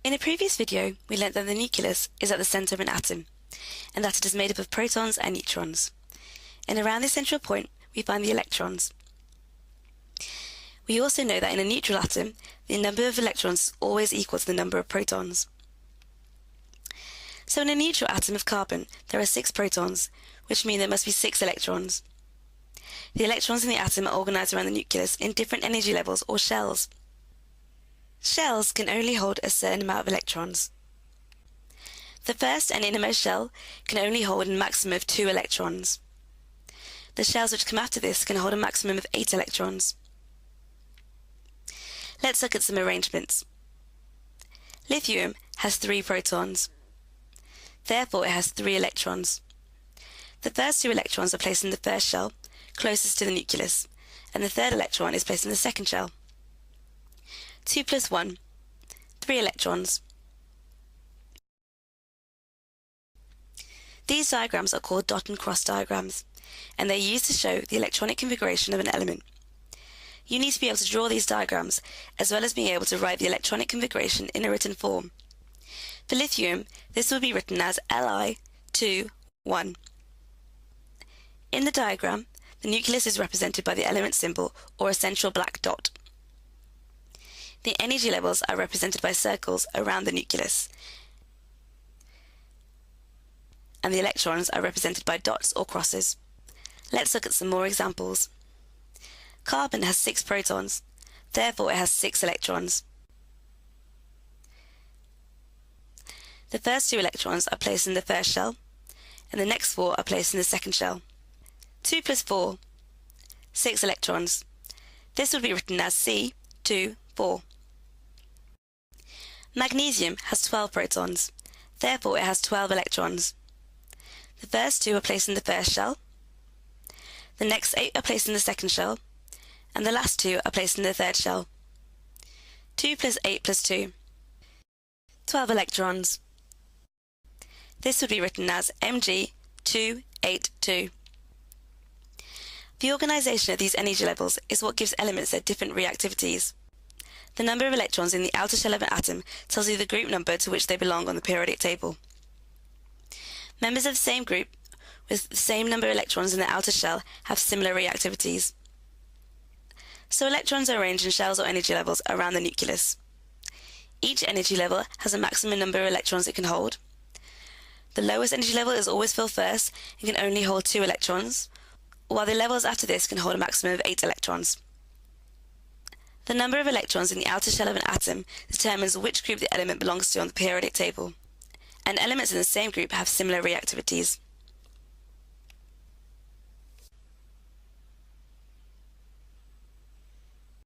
In a previous video, we learnt that the nucleus is at the centre of an atom, and that it is made up of protons and neutrons. And around this central point, we find the electrons. We also know that in a neutral atom, the number of electrons is always equal to the number of protons. So in a neutral atom of carbon, there are 6 protons, which mean there must be 6 electrons. The electrons in the atom are organised around the nucleus in different energy levels or shells. Shells can only hold a certain amount of electrons. The first and innermost shell can only hold a maximum of 2 electrons. The shells which come after this can hold a maximum of 8 electrons. Let's look at some arrangements. Lithium has 3 protons. Therefore, it has 3 electrons. The first 2 electrons are placed in the first shell, closest to the nucleus, and the third electron is placed in the second shell. 2 plus 1, 3 electrons. These diagrams are called dot and cross diagrams, and they're used to show the electronic configuration of an element. You need to be able to draw these diagrams, as well as being able to write the electronic configuration in a written form. For lithium, this will be written as Li2,1. In the diagram, the nucleus is represented by the element symbol or a central black dot. The energy levels are represented by circles around the nucleus, and the electrons are represented by dots or crosses. Let's look at some more examples. Carbon has 6 protons, therefore it has 6 electrons. The first 2 electrons are placed in the first shell, and the next 4 are placed in the second shell. 2 plus 4, 6 electrons. This would be written as C2,4. Magnesium has 12 protons, therefore it has 12 electrons. The first 2 are placed in the first shell, the next 8 are placed in the second shell, and the last 2 are placed in the third shell. 2 plus 8 plus 2, 12 electrons. This would be written as Mg282. The organisation of these energy levels is what gives elements their different reactivities. The number of electrons in the outer shell of an atom tells you the group number to which they belong on the periodic table. Members of the same group with the same number of electrons in the outer shell have similar reactivities. So electrons are arranged in shells or energy levels around the nucleus. Each energy level has a maximum number of electrons it can hold. The lowest energy level is always filled first and can only hold 2 electrons, while the levels after this can hold a maximum of 8 electrons. The number of electrons in the outer shell of an atom determines which group the element belongs to on the periodic table, and elements in the same group have similar reactivities.